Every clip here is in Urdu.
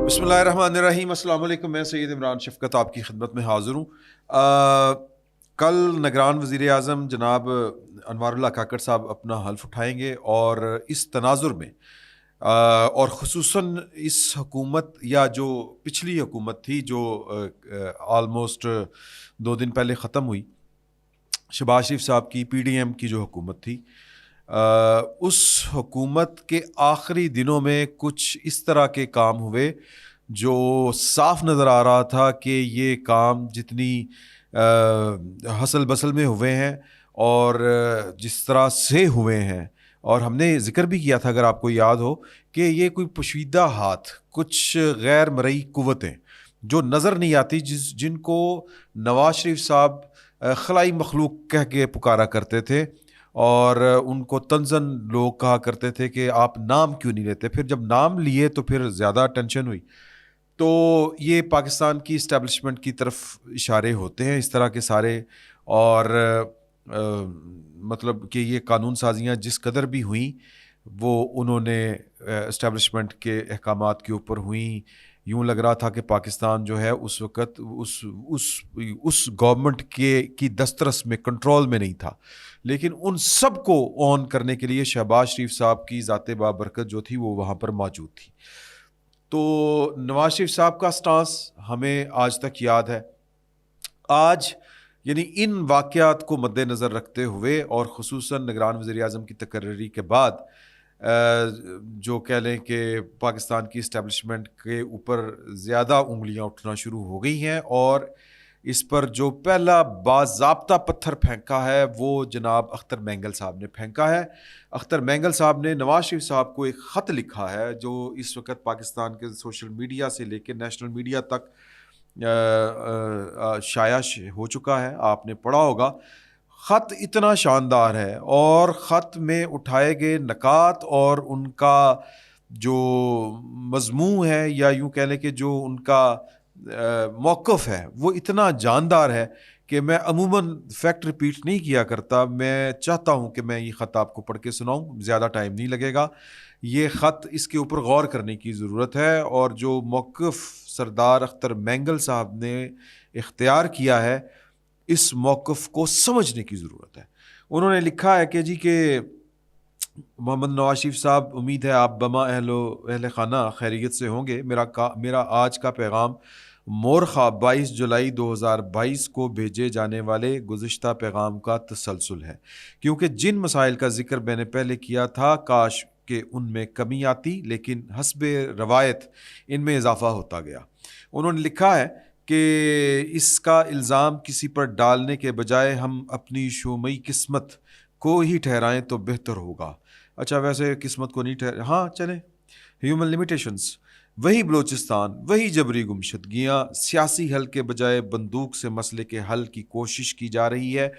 بسم اللہ الرحمن الرحیم. السلام علیکم. میں سید عمران شفقت آپ کی خدمت میں حاضر ہوں. کل نگران وزیر اعظم جناب انوار اللہ کاکڑ صاحب اپنا حلف اٹھائیں گے اور اس تناظر میں اور خصوصاً اس حکومت یا جو پچھلی حکومت تھی جو آلموسٹ 2 دن پہلے ختم ہوئی، شہباز شریف صاحب کی پی ڈی ایم کی جو حکومت تھی، اس حکومت کے آخری دنوں میں کچھ اس طرح کے کام ہوئے جو صاف نظر آ رہا تھا کہ یہ کام جتنی حسل بسل میں ہوئے ہیں اور جس طرح سے ہوئے ہیں، اور ہم نے ذکر بھی کیا تھا اگر آپ کو یاد ہو کہ یہ کوئی پوشیدہ ہاتھ، کچھ غیر مرئی قوتیں جو نظر نہیں آتی، جن کو نواز شریف صاحب خلائی مخلوق کہہ کے پکارا کرتے تھے، اور ان کو طنزاً لوگ کہا کرتے تھے کہ آپ نام کیوں نہیں لیتے. پھر جب نام لیے تو پھر زیادہ ٹینشن ہوئی. تو یہ پاکستان کی اسٹیبلشمنٹ کی طرف اشارے ہوتے ہیں اس طرح کے سارے، اور مطلب کہ یہ قانون سازیاں جس قدر بھی ہوئیں وہ انہوں نے اسٹیبلشمنٹ کے احکامات کے اوپر ہوئیں. یوں لگ رہا تھا کہ پاکستان جو ہے اس وقت اس گورنمنٹ کی دسترس میں، کنٹرول میں نہیں تھا. لیکن ان سب کو آن کرنے کے لیے شہباز شریف صاحب کی ذات بابرکت جو تھی وہ وہاں پر موجود تھی. تو نواز شریف صاحب کا سٹانس ہمیں آج تک یاد ہے. آج یعنی ان واقعات کو مد نظر رکھتے ہوئے اور خصوصاً نگران وزیر اعظم کی تقرری کے بعد جو کہہ لیں کہ پاکستان کی اسٹیبلشمنٹ کے اوپر زیادہ انگلیاں اٹھنا شروع ہو گئی ہیں، اور اس پر جو پہلا باضابطہ پتھر پھینکا ہے وہ جناب اختر مینگل صاحب نے پھینکا ہے. اختر مینگل صاحب نے نواز شریف صاحب کو ایک خط لکھا ہے جو اس وقت پاکستان کے سوشل میڈیا سے لے کے نیشنل میڈیا تک شائع ہو چکا ہے. آپ نے پڑھا ہوگا. خط اتنا شاندار ہے اور خط میں اٹھائے گئے نکات اور ان کا جو مضمون ہے یا یوں کہہ لیں کہ جو ان کا موقف ہے وہ اتنا جاندار ہے کہ میں عموماً فیکٹ ریپیٹ نہیں کیا کرتا. میں چاہتا ہوں کہ میں یہ خط آپ کو پڑھ کے سناؤں، زیادہ ٹائم نہیں لگے گا. یہ خط، اس کے اوپر غور کرنے کی ضرورت ہے، اور جو موقف سردار اختر مینگل صاحب نے اختیار کیا ہے اس موقف کو سمجھنے کی ضرورت ہے. انہوں نے لکھا ہے کہ جی کہ محمد نواز شریف صاحب، امید ہے آپ بما اہل خانہ خیریت سے ہوں گے. میرا آج کا پیغام مورخہ 22 جولائی 2022 کو بھیجے جانے والے گزشتہ پیغام کا تسلسل ہے، کیونکہ جن مسائل کا ذکر میں نے پہلے کیا تھا کاش کہ ان میں کمی آتی، لیکن حسب روایت ان میں اضافہ ہوتا گیا. انہوں نے لکھا ہے کہ اس کا الزام کسی پر ڈالنے کے بجائے ہم اپنی شومئی قسمت کو ہی ٹھہرائیں تو بہتر ہوگا. اچھا، ویسے قسمت کو نہیں ہاں چلیں. ہیومن لیمیٹیشنز، وہی بلوچستان، وہی جبری گمشدگیاں. سیاسی حل کے بجائے بندوق سے مسئلے کے حل کی کوشش کی جا رہی ہے.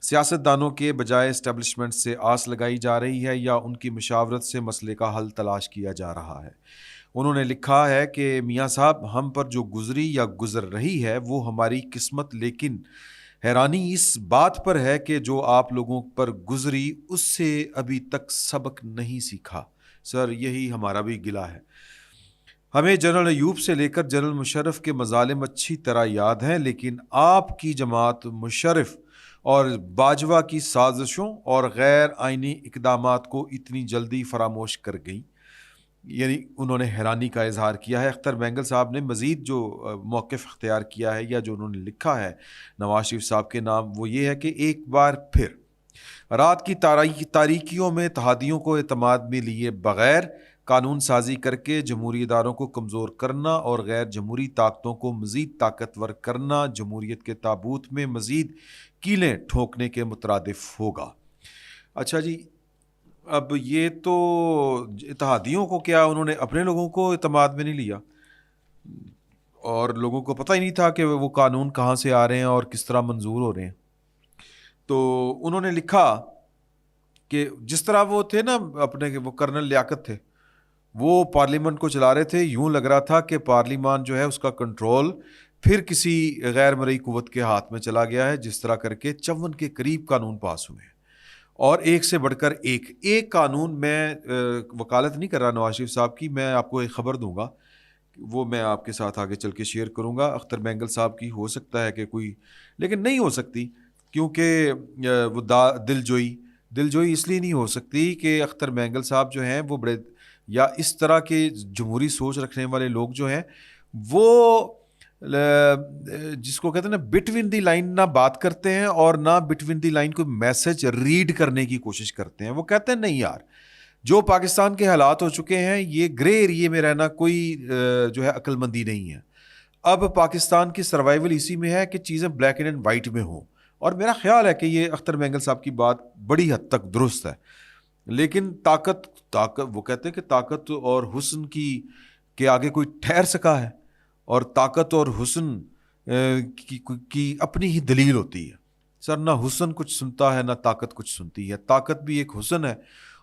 سیاست دانوں کے بجائے اسٹیبلشمنٹ سے آس لگائی جا رہی ہے یا ان کی مشاورت سے مسئلے کا حل تلاش کیا جا رہا ہے. انہوں نے لکھا ہے کہ میاں صاحب، ہم پر جو گزری یا گزر رہی ہے وہ ہماری قسمت، لیکن حیرانی اس بات پر ہے کہ جو آپ لوگوں پر گزری اس سے ابھی تک سبق نہیں سیکھا. سر، یہی ہمارا بھی گلہ ہے. ہمیں جنرل ایوب سے لے کر جنرل مشرف کے مظالم اچھی طرح یاد ہیں، لیکن آپ کی جماعت مشرف اور باجوہ کی سازشوں اور غیر آئینی اقدامات کو اتنی جلدی فراموش کر گئی. یعنی انہوں نے حیرانی کا اظہار کیا ہے. اختر مینگل صاحب نے مزید جو موقف اختیار کیا ہے یا جو انہوں نے لکھا ہے نواز شریف صاحب کے نام، وہ یہ ہے کہ ایک بار پھر رات کی تاریکیوں میں اتحادیوں کو اعتماد میں لیے بغیر قانون سازی کر کے جمہوری اداروں کو کمزور کرنا اور غیر جمہوری طاقتوں کو مزید طاقتور کرنا جمہوریت کے تابوت میں مزید کیلیں ٹھوکنے کے مترادف ہوگا. اچھا جی، اب یہ تو اتحادیوں کو کیا، انہوں نے اپنے لوگوں کو اعتماد میں نہیں لیا، اور لوگوں کو پتہ ہی نہیں تھا کہ وہ قانون کہاں سے آ رہے ہیں اور کس طرح منظور ہو رہے ہیں. تو انہوں نے لکھا کہ جس طرح وہ تھے نا اپنے، وہ کرنل لیاقت تھے، وہ پارلیمنٹ کو چلا رہے تھے. یوں لگ رہا تھا کہ پارلیمان جو ہے اس کا کنٹرول پھر کسی غیر مرئی قوت کے ہاتھ میں چلا گیا ہے. جس طرح کر کے 54 کے قریب قانون پاس ہوئے ہیں، اور ایک سے بڑھ کر ایک قانون. میں وکالت نہیں کر رہا نواز شریف صاحب کی، میں آپ کو ایک خبر دوں گا. وہ میں آپ کے ساتھ آگے چل کے شیئر کروں گا. اختر مینگل صاحب کی ہو سکتا ہے کہ کوئی، لیکن نہیں ہو سکتی، کیونکہ وہ دل جوئی اس لیے نہیں ہو سکتی کہ اختر مینگل صاحب جو ہیں وہ بڑے، یا اس طرح کے جمہوری سوچ رکھنے والے لوگ جو ہیں وہ جس کو کہتے ہیں نا بٹوین دی لائن نہ بات کرتے ہیں اور نہ بٹوین دی لائن کوئی میسج ریڈ کرنے کی کوشش کرتے ہیں. وہ کہتے ہیں نہیں یار، جو پاکستان کے حالات ہو چکے ہیں یہ گرے ایریے میں رہنا کوئی جو ہے عقل مندی نہیں ہے. اب پاکستان کی سروائیول اسی میں ہے کہ چیزیں بلیک اینڈ وائٹ میں ہوں، اور میرا خیال ہے کہ یہ اختر مینگل صاحب کی بات بڑی حد تک درست ہے. لیکن طاقت وہ کہتے ہیں کہ طاقت اور حسن کے آگے کوئی ٹھہر سکا ہے، اور طاقت اور حسن کی اپنی ہی دلیل ہوتی ہے. سر نہ حسن کچھ سنتا ہے نہ طاقت کچھ سنتی ہے. طاقت بھی ایک حسن ہے،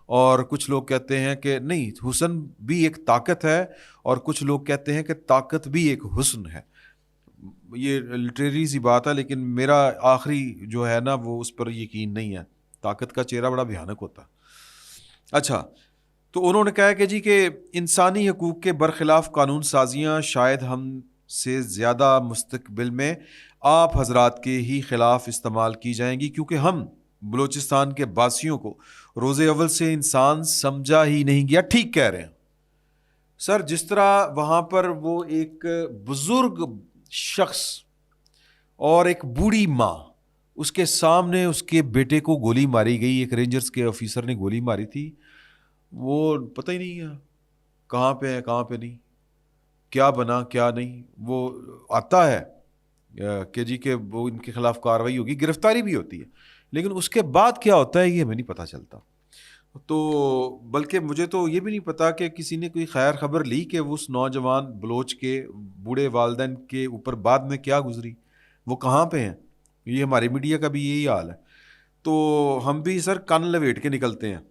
اور کچھ لوگ کہتے ہیں کہ نہیں، حسن بھی ایک طاقت ہے، اور کچھ لوگ کہتے ہیں کہ طاقت بھی ایک حسن ہے. یہ لٹریری سی بات ہے، لیکن میرا آخری جو ہے نا وہ اس پر یقین نہیں ہے. طاقت کا چہرہ بڑا بھیانک ہوتا ہے. اچھا، تو انہوں نے کہا کہ جی کہ انسانی حقوق کے برخلاف قانون سازیاں شاید ہم سے زیادہ مستقبل میں آپ حضرات کے ہی خلاف استعمال کی جائیں گی، کیونکہ ہم بلوچستان کے باسیوں کو روز اول سے انسان سمجھا ہی نہیں گیا. ٹھیک کہہ رہے ہیں سر. جس طرح وہاں پر وہ ایک بزرگ شخص اور ایک بوڑھی ماں، اس کے سامنے اس کے بیٹے کو گولی ماری گئی، ایک رینجرز کے آفیسر نے گولی ماری تھی. وہ پتہ ہی نہیں ہے کہاں پہ ہے کہاں پہ نہیں، کیا بنا کیا نہیں. وہ آتا ہے کہ جی کہ وہ ان کے خلاف کارروائی ہوگی، گرفتاری بھی ہوتی ہے، لیکن اس کے بعد کیا ہوتا ہے یہ ہمیں نہیں پتہ چلتا. تو بلکہ مجھے تو یہ بھی نہیں پتا کہ کسی نے کوئی خیر خبر لی کہ اس نوجوان بلوچ کے بوڑھے والدین کے اوپر بعد میں کیا گزری، وہ کہاں پہ ہیں. یہ ہماری میڈیا کا بھی یہی حال ہے. تو ہم بھی سر کان لپیٹ کے نکلتے ہیں.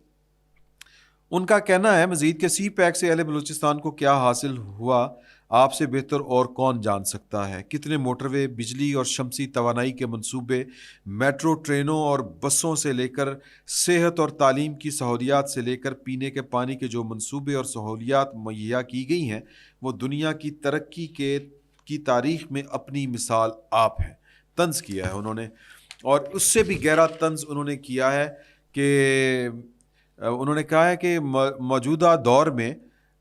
ان کا کہنا ہے مزید کہ سی پیک سے اہل بلوچستان کو کیا حاصل ہوا آپ سے بہتر اور کون جان سکتا ہے. کتنے موٹر وے، بجلی اور شمسی توانائی کے منصوبے، میٹرو ٹرینوں اور بسوں سے لے کر صحت اور تعلیم کی سہولیات سے لے کر پینے کے پانی کے جو منصوبے اور سہولیات مہیا کی گئی ہیں وہ دنیا کی ترقی کی تاریخ میں اپنی مثال آپ ہیں. طنز کیا ہے انہوں نے، اور اس سے بھی گہرا طنز انہوں نے کیا ہے کہ انہوں نے کہا ہے کہ موجودہ دور میں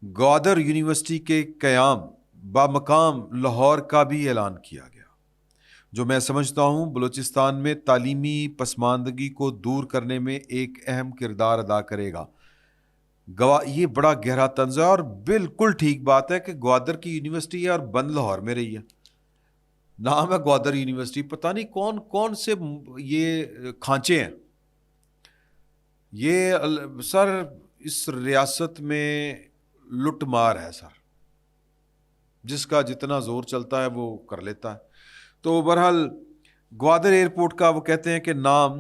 گوادر یونیورسٹی کے قیام بمقام لاہور کا بھی اعلان کیا گیا، جو میں سمجھتا ہوں بلوچستان میں تعلیمی پسماندگی کو دور کرنے میں ایک اہم کردار ادا کرے گا. یہ بڑا گہرا طنز ہے، اور بالکل ٹھیک بات ہے کہ گوادر کی یونیورسٹی ہے اور بند لاہور میں رہی ہے. نام ہے گوادر یونیورسٹی، پتہ نہیں کون کون سے یہ کھانچے ہیں. یہ سر اس ریاست میں لٹ مار ہے سر، جس کا جتنا زور چلتا ہے وہ کر لیتا ہے. تو بہرحال گوادر ایئرپورٹ کا وہ کہتے ہیں کہ نام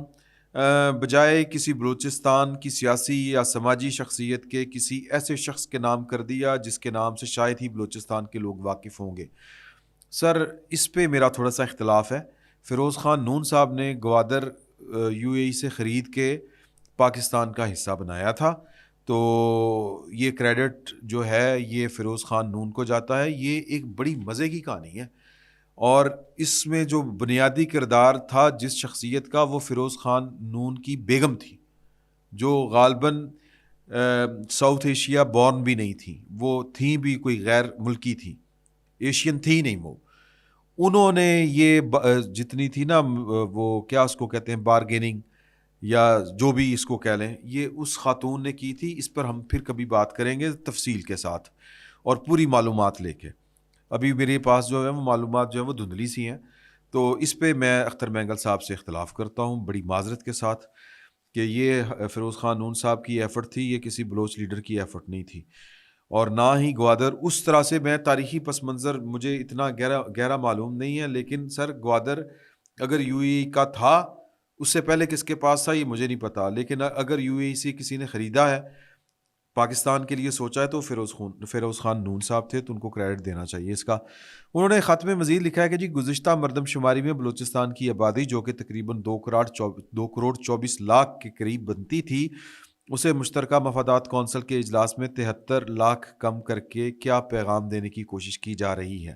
بجائے کسی بلوچستان کی سیاسی یا سماجی شخصیت کے کسی ایسے شخص کے نام کر دیا جس کے نام سے شاید ہی بلوچستان کے لوگ واقف ہوں گے. سر اس پہ میرا تھوڑا سا اختلاف ہے. فیروز خان نون صاحب نے گوادر یو اے ای سے خرید کے پاکستان کا حصہ بنایا تھا، تو یہ کریڈٹ جو ہے یہ فیروز خان نون کو جاتا ہے. یہ ایک بڑی مزے کی کہانی ہے، اور اس میں جو بنیادی کردار تھا جس شخصیت کا، وہ فیروز خان نون کی بیگم تھی، جو غالباً ساؤتھ ایشیا بورن بھی نہیں تھیں. وہ تھیں بھی کوئی غیر ملکی تھیں، ایشین تھی نہیں. وہ انہوں نے یہ جتنی تھی نا وہ کیا اس کو کہتے ہیں بارگیننگ یا جو بھی اس کو کہہ لیں، یہ اس خاتون نے کی تھی. اس پر ہم پھر کبھی بات کریں گے تفصیل کے ساتھ اور پوری معلومات لے کے. ابھی میرے پاس جو ہے وہ معلومات جو ہے وہ دھندلی سی ہیں. تو اس پہ میں اختر مینگل صاحب سے اختلاف کرتا ہوں بڑی معذرت کے ساتھ کہ یہ فیروز خان نون صاحب کی ایفرٹ تھی، یہ کسی بلوچ لیڈر کی ایفرٹ نہیں تھی. اور نہ ہی گوادر اس طرح سے، میں تاریخی پس منظر مجھے اتنا گہرا معلوم نہیں ہے، لیکن سر گوادر اگر یو اے ای کا تھا اس سے پہلے کس کے پاس تھا یہ مجھے نہیں پتا، لیکن اگر یو اے ای سے کسی نے خریدا ہے پاکستان کے لیے سوچا ہے تو فیروز خان نون صاحب تھے، تو ان کو کریڈٹ دینا چاہیے اس کا. انہوں نے خط میں مزید لکھا ہے کہ جی گزشتہ مردم شماری میں بلوچستان کی آبادی جو کہ تقریباً 2 کروڑ 24 لاکھ کے قریب بنتی تھی، اسے مشترکہ مفادات کونسل کے اجلاس میں 73 لاکھ کم کر کے کیا پیغام دینے کی کوشش کی جا رہی ہے؟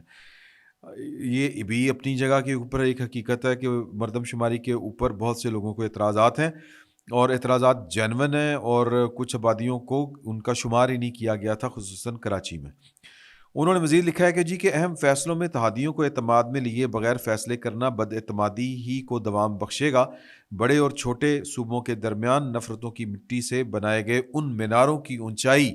یہ بھی اپنی جگہ کے اوپر ایک حقیقت ہے کہ مردم شماری کے اوپر بہت سے لوگوں کو اعتراضات ہیں، اور اعتراضات جینون ہیں، اور کچھ آبادیوں کو ان کا شمار ہی نہیں کیا گیا تھا، خصوصاً کراچی میں۔ انہوں نے مزید لکھا ہے کہ اہم فیصلوں میں اتحادیوں کو اعتماد میں لیے بغیر فیصلے کرنا بد اعتمادی ہی کو دوام بخشے گا۔ بڑے اور چھوٹے صوبوں کے درمیان نفرتوں کی مٹی سے بنائے گئے ان میناروں کی اونچائی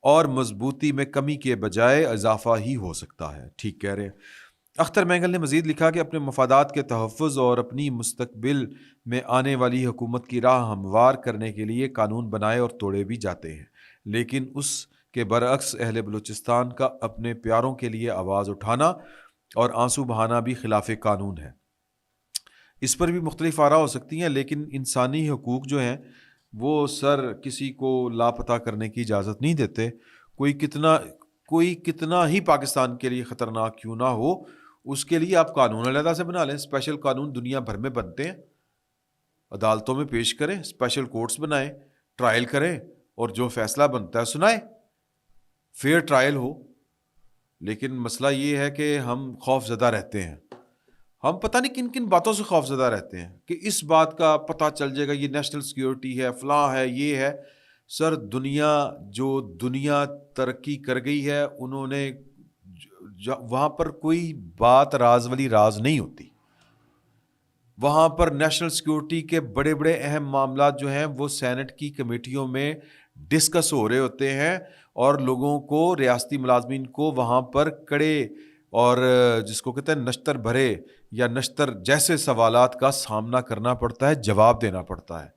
اور مضبوطی میں کمی کے بجائے اضافہ ہی ہو سکتا ہے۔ ٹھیک کہہ رہے ہیں۔ اختر مینگل نے مزید لکھا کہ اپنے مفادات کے تحفظ اور اپنی مستقبل میں آنے والی حکومت کی راہ ہموار کرنے کے لیے قانون بنائے اور توڑے بھی جاتے ہیں، لیکن اس کے برعکس اہل بلوچستان کا اپنے پیاروں کے لیے آواز اٹھانا اور آنسو بہانا بھی خلاف قانون ہے۔ اس پر بھی مختلف آراء ہو سکتی ہیں، لیکن انسانی حقوق جو ہیں وہ سر کسی کو لاپتہ کرنے کی اجازت نہیں دیتے۔ کوئی کتنا ہی پاکستان کے لیے خطرناک کیوں نہ ہو، اس کے لیے آپ قانون علیحدہ سے بنا لیں۔ اسپیشل قانون دنیا بھر میں بنتے ہیں، عدالتوں میں پیش کریں، اسپیشل کورٹس بنائیں، ٹرائل کریں، اور جو فیصلہ بنتا ہے سنائیں، فیئر ٹرائل ہو۔ لیکن مسئلہ یہ ہے کہ ہم خوف زدہ رہتے ہیں، ہم پتہ نہیں کن کن باتوں سے خوف زدہ رہتے ہیں کہ اس بات کا پتہ چل جائے گا، یہ نیشنل سیکیورٹی ہے، فلاں ہے، یہ ہے۔ سر دنیا ترقی کر گئی ہے، انہوں نے وہاں پر کوئی بات راز والی راز نہیں ہوتی۔ وہاں پر نیشنل سیکیورٹی کے بڑے بڑے اہم معاملات جو ہیں وہ سینٹ کی کمیٹیوں میں ڈسکس ہو رہے ہوتے ہیں، اور لوگوں کو، ریاستی ملازمین کو وہاں پر کڑے اور جس کو کہتے ہیں نشتر بھرے یا نشتر جیسے سوالات کا سامنا کرنا پڑتا ہے، جواب دینا پڑتا ہے۔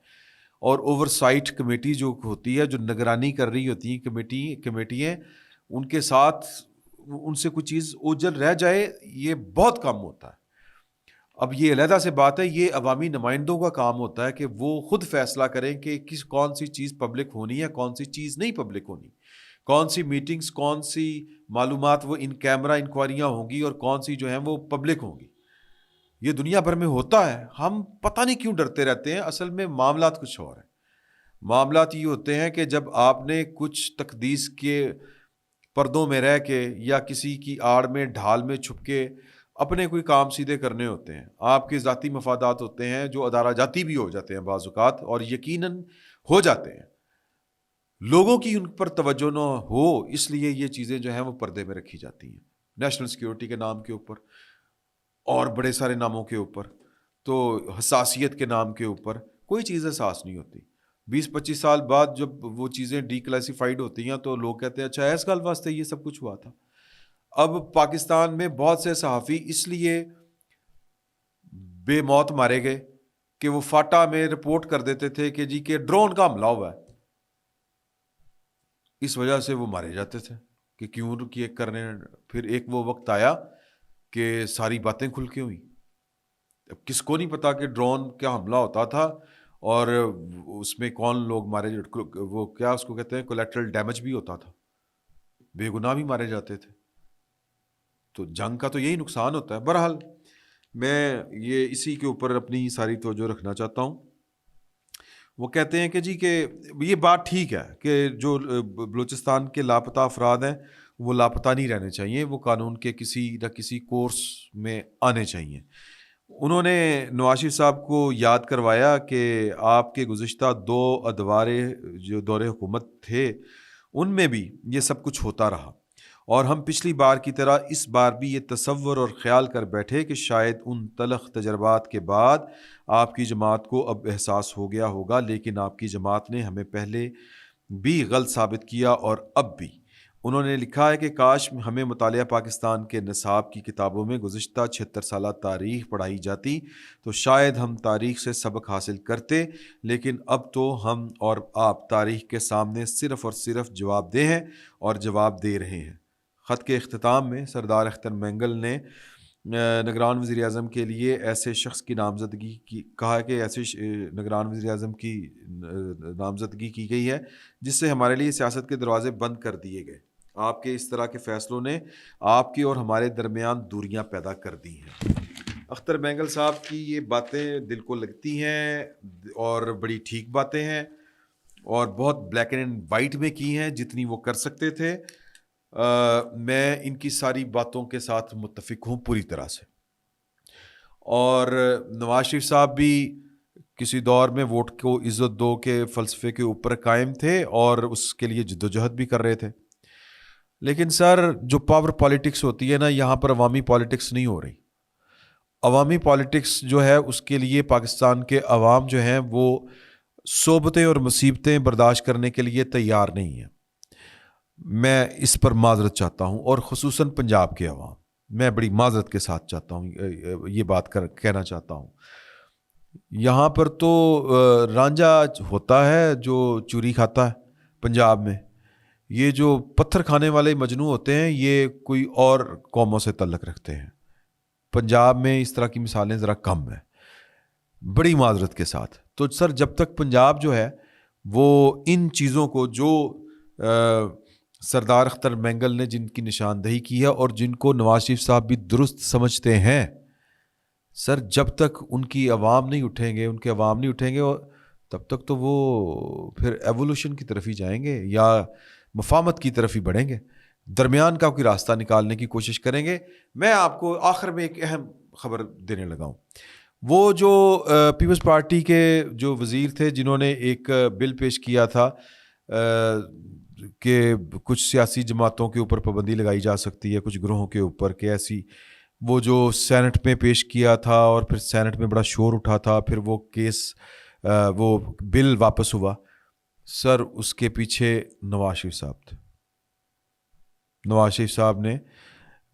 اور اوور سائٹ کمیٹی جو ہوتی ہے، جو نگرانی کر رہی ہوتی ہیں کمیٹیاں، ان کے ساتھ ان سے کوئی چیز اوجھل رہ جائے، یہ بہت کم ہوتا ہے۔ اب یہ علیحدہ سے بات ہے، یہ عوامی نمائندوں کا کام ہوتا ہے کہ وہ خود فیصلہ کریں کہ کون سی چیز پبلک ہونی ہے، کون سی چیز نہیں پبلک ہونی، کون سی میٹنگز، کون سی معلومات وہ ان کیمرہ انکوائریاں ہوں گی، اور کون سی جو ہیں وہ پبلک ہوں گی۔ یہ دنیا بھر میں ہوتا ہے، ہم پتہ نہیں کیوں ڈرتے رہتے ہیں۔ اصل میں معاملات کچھ اور ہیں۔ معاملات یہ ہوتے ہیں کہ جب آپ نے کچھ تقدیس کے پردوں میں رہ کے یا کسی کی آڑ میں ڈھال میں چھپ کے اپنے کوئی کام سیدھے کرنے ہوتے ہیں، آپ کے ذاتی مفادات ہوتے ہیں جو ادارہ جاتی بھی ہو جاتے ہیں بعض اوقات، اور یقیناً ہو جاتے ہیں، لوگوں کی ان پر توجہ نہ ہو، اس لیے یہ چیزیں جو ہیں وہ پردے میں رکھی جاتی ہیں، نیشنل سیکیورٹی کے نام کے اوپر اور بڑے سارے ناموں کے اوپر، تو حساسیت کے نام کے اوپر کوئی چیز احساس نہیں ہوتی۔ 20-25 سال بعد جب وہ چیزیں ڈی کلاسیفائڈ ہوتی ہیں تو لوگ کہتے ہیں اچھا اس گل واسطے یہ سب کچھ ہوا تھا۔ اب پاکستان میں بہت سے صحافی اس لیے بے موت مارے گئے کہ وہ فاٹا میں رپورٹ کر دیتے تھے کہ ڈرون کا حملہ ہوا ہے، اس وجہ سے وہ مارے جاتے تھے کہ کیوں کیے کرنے۔ پھر ایک وہ وقت آیا کہ ساری باتیں کھل کے ہوئیں۔ اب کس کو نہیں پتا کہ ڈرون کیا حملہ ہوتا تھا، اور اس میں کون لوگ مارے، وہ کیا اس کو کہتے ہیں کولیٹرل ڈیمیج بھی ہوتا تھا، بے گناہ بھی مارے جاتے تھے۔ تو جنگ کا تو یہی نقصان ہوتا ہے۔ بہرحال میں یہ اسی کے اوپر اپنی ساری توجہ رکھنا چاہتا ہوں۔ وہ کہتے ہیں کہ یہ بات ٹھیک ہے کہ جو بلوچستان کے لاپتہ افراد ہیں وہ لاپتہ نہیں رہنے چاہیے، وہ قانون کے کسی نہ کسی کورس میں آنے چاہیے۔ انہوں نے نواز شریف صاحب کو یاد کروایا کہ آپ کے گزشتہ 2 ادوار جو دور حکومت تھے ان میں بھی یہ سب کچھ ہوتا رہا، اور ہم پچھلی بار کی طرح اس بار بھی یہ تصور اور خیال کر بیٹھے کہ شاید ان تلخ تجربات کے بعد آپ کی جماعت کو اب احساس ہو گیا ہوگا، لیکن آپ کی جماعت نے ہمیں پہلے بھی غلط ثابت کیا اور اب بھی۔ انہوں نے لکھا ہے کہ کاش ہمیں مطالعہ پاکستان کے نصاب کی کتابوں میں گزشتہ 76 سالہ تاریخ پڑھائی جاتی تو شاید ہم تاریخ سے سبق حاصل کرتے، لیکن اب تو ہم اور آپ تاریخ کے سامنے صرف اور صرف جواب دہ ہیں اور جواب دے رہے ہیں۔ خط کے اختتام میں سردار اختر مینگل نے نگران وزیر اعظم کے لیے ایسے شخص کی نامزدگی کی کہا کہ ایسے نگران وزیر اعظم کی نامزدگی کی گئی ہے جس سے ہمارے لیے سیاست کے دروازے بند کر دیے گئے۔ آپ کے اس طرح کے فیصلوں نے آپ کی اور ہمارے درمیان دوریاں پیدا کر دی ہیں۔ اختر مینگل صاحب کی یہ باتیں دل کو لگتی ہیں اور بڑی ٹھیک باتیں ہیں، اور بہت بلیک اینڈ وائٹ میں کی ہیں جتنی وہ کر سکتے تھے. میں ان کی ساری باتوں کے ساتھ متفق ہوں پوری طرح سے. اور نواز شریف صاحب بھی کسی دور میں ووٹ کو عزت دو کے فلسفے کے اوپر قائم تھے اور اس کے لیے جدوجہد بھی کر رہے تھے. لیکن سر جو پاور پالیٹکس ہوتی ہے نا, یہاں پر عوامی پالیٹکس نہیں ہو رہی. عوامی پالیٹکس جو ہے اس کے لیے پاکستان کے عوام جو ہیں وہ صعوبتیں اور مصیبتیں برداشت کرنے کے لیے تیار نہیں ہیں. میں اس پر معذرت چاہتا ہوں, اور خصوصاً پنجاب کے عوام, میں بڑی معذرت کے ساتھ چاہتا ہوں یہ بات کہنا چاہتا ہوں. یہاں پر تو رانجھا ہوتا ہے جو چوری کھاتا ہے پنجاب میں. یہ جو پتھر کھانے والے مجنو ہوتے ہیں یہ کوئی اور قوموں سے تعلق رکھتے ہیں. پنجاب میں اس طرح کی مثالیں ذرا کم ہیں, بڑی معذرت کے ساتھ. تو سر جب تک پنجاب جو ہے وہ ان چیزوں کو جو سردار اختر مینگل نے جن کی نشاندہی کی ہے اور جن کو نواز شریف صاحب بھی درست سمجھتے ہیں, سر جب تک ان کی عوام نہیں اٹھیں گے, ان کے عوام نہیں اٹھیں گے, تب تک تو وہ پھر ایوولوشن کی طرف ہی جائیں گے یا مفاہمت کی طرف ہی بڑھیں گے, درمیان کا کوئی راستہ نکالنے کی کوشش کریں گے. میں آپ کو آخر میں ایک اہم خبر دینے لگا ہوں. وہ جو پیپلز پارٹی کے جو وزیر تھے جنہوں نے ایک بل پیش کیا تھا کہ کچھ سیاسی جماعتوں کے اوپر پابندی لگائی جا سکتی ہے, کچھ گروہوں کے اوپر, کہ ایسی, وہ جو سینٹ میں پیش کیا تھا اور پھر سینٹ میں بڑا شور اٹھا تھا, پھر وہ کیس وہ بل واپس ہوا. سر اس کے پیچھے نواز شریف صاحب تھے. نواز شریف صاحب نے,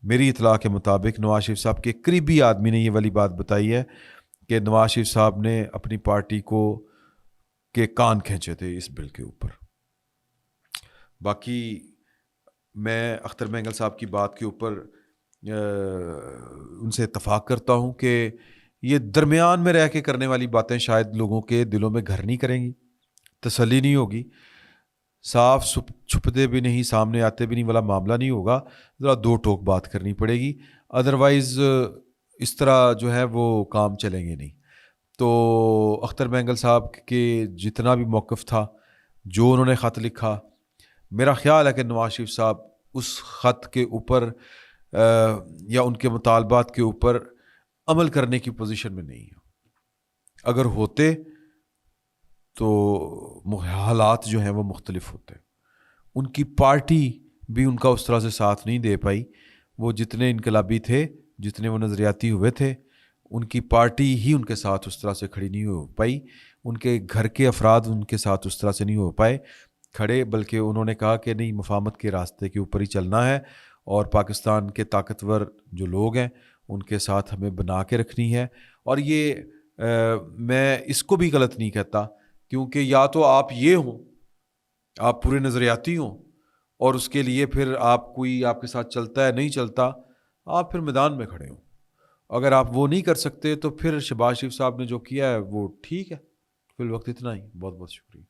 میری اطلاع کے مطابق نواز شریف صاحب کے قریبی آدمی نے یہ والی بات بتائی ہے کہ نواز شریف صاحب نے اپنی پارٹی کو کے کان کھینچے تھے اس بل کے اوپر. باقی میں اختر مینگل صاحب کی بات کے اوپر ان سے اتفاق کرتا ہوں کہ یہ درمیان میں رہ کے کرنے والی باتیں شاید لوگوں کے دلوں میں گھر نہیں کریں گی, تسلی نہیں ہوگی, صاف چھپتے بھی نہیں, سامنے آتے بھی نہیں والا معاملہ نہیں ہوگا, ذرا دو ٹوک بات کرنی پڑے گی. ادروائز اس طرح جو ہے وہ کام چلیں گے نہیں. تو اختر مینگل صاحب کے جتنا بھی موقف تھا, جو انہوں نے خط لکھا, میرا خیال ہے کہ نواز شریف صاحب اس خط کے اوپر یا ان کے مطالبات کے اوپر عمل کرنے کی پوزیشن میں نہیں ہیں. اگر ہوتے تو حالات جو ہیں وہ مختلف ہوتے. ان کی پارٹی بھی ان کا اس طرح سے ساتھ نہیں دے پائی. وہ جتنے انقلابی تھے, جتنے وہ نظریاتی ہوئے تھے, ان کی پارٹی ہی ان کے ساتھ اس طرح سے کھڑی نہیں ہو پائی. ان کے گھر کے افراد ان کے ساتھ اس طرح سے نہیں ہو پائے کھڑے, بلکہ انہوں نے کہا کہ نہیں, مفاہمت کے راستے کے اوپر ہی چلنا ہے اور پاکستان کے طاقتور جو لوگ ہیں ان کے ساتھ ہمیں بنا کے رکھنی ہے. اور یہ میں اس کو بھی غلط نہیں کہتا, کیونکہ یا تو آپ یہ ہوں, آپ پورے نظریاتی ہوں, اور اس کے لیے پھر آپ کوئی آپ کے ساتھ چلتا ہے نہیں چلتا, آپ پھر میدان میں کھڑے ہوں. اگر آپ وہ نہیں کر سکتے تو پھر شہباز شریف صاحب نے جو کیا ہے وہ ٹھیک ہے. فی الوقت اتنا ہی. بہت بہت شکریہ.